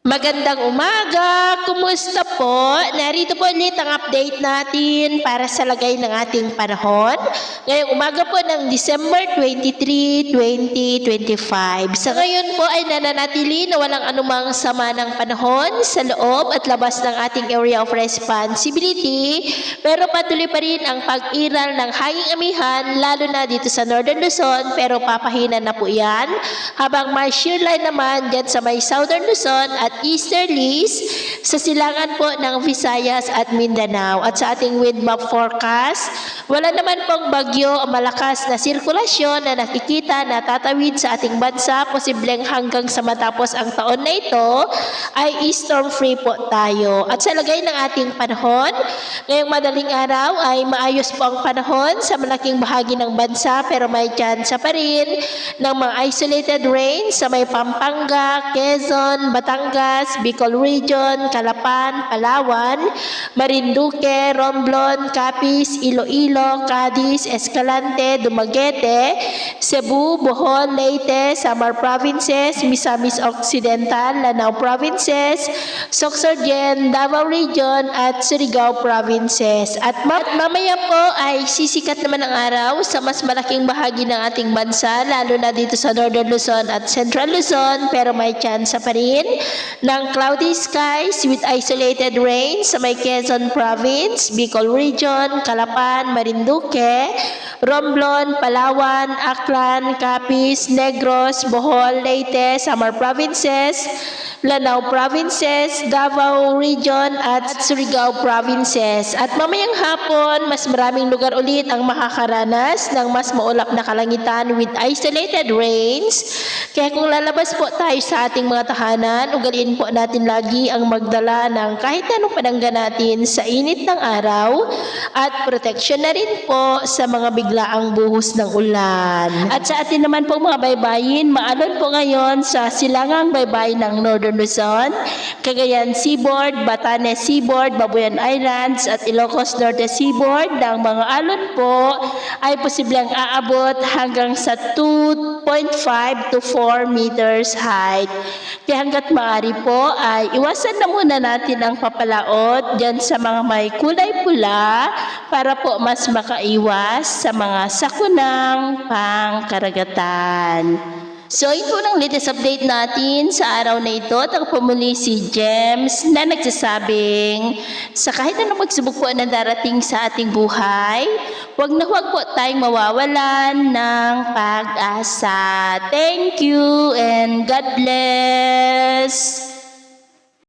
Magandang umaga! Kumusta po? Narito po ulit ang update natin para sa lagay ng ating panahon. Ngayong umaga po ng December 23, 2025. Sa ngayon po ay nananatili na walang anumang sama ng panahon sa loob at labas ng ating area of responsibility. Pero patuloy pa rin ang pag-iral ng hanging amihan lalo na dito sa Northern Luzon, pero papahina na po yan. Habang may shear line naman dyan sa may Southern Luzon at easterlies sa silangan po ng Visayas at Mindanao. At sa ating wind map forecast, wala naman pong bagyo o malakas na sirkulasyon na nakikita na tatawid sa ating bansa. Posibleng hanggang sa matapos ang taon na ito ay storm free po tayo. At sa lagay ng ating panahon, ngayong madaling araw ay maayos po ang panahon sa malaking bahagi ng bansa, pero may tsansa pa rin ng mga isolated rain sa may Pampanga, Quezon, Batangas, Bicol Region, Calapan, Palawan, Marinduque, Romblon, Capiz, Iloilo, Cadiz, Escalante, Dumaguete, Cebu, Bohol, Leyte, Samar Provinces, Misamis Occidental, Lanao Provinces, Sorsogon, Davao Region at Surigao Provinces. At mamaya po ay sisikat naman ang araw sa mas malaking bahagi ng ating bansa, lalo na dito sa Northern Luzon at Central Luzon, pero may tsansa pa rin ng cloudy skies with isolated rain sa may Quezon Province, Bicol Region, Calapan, Marinduque, Romblon, Palawan, Aklan, Capiz, Negros, Bohol, Leyte, Samar Provinces, Lanao Provinces, Davao Region at Surigao Provinces. At mamayang hapon, mas maraming lugar ulit ang makakaranas ng mas maulap na kalangitan with isolated rains. Kaya kung lalabas po tayo sa ating mga tahanan, ugaliin po natin lagi ang magdala ng kahit anong panangga natin sa init ng araw at protection na rin po sa mga biglaang buhos ng ulan. At sa atin naman po mga baybayin, maalon po ngayon sa silangang baybayin ng Northern Luzon, Cagayan Seaboard, Batanes Seaboard, Babuyan Islands at Ilocos Norte Seaboard. Ang mga alon po ay posibleng aabot hanggang sa 2.5 to 4 meters height. Kaya hanggat maaari po ay iwasan na muna natin ang papalaot dyan sa mga may kulay pula para po mas makaiwas sa mga sakunang pangkaragatan. So ito ang latest update natin sa araw na ito. At ako muli si James na nagsasabing sa kahit anong pagsubok po na darating sa ating buhay, huwag na huwag po tayong mawawalan ng pag-asa. Thank you and God bless!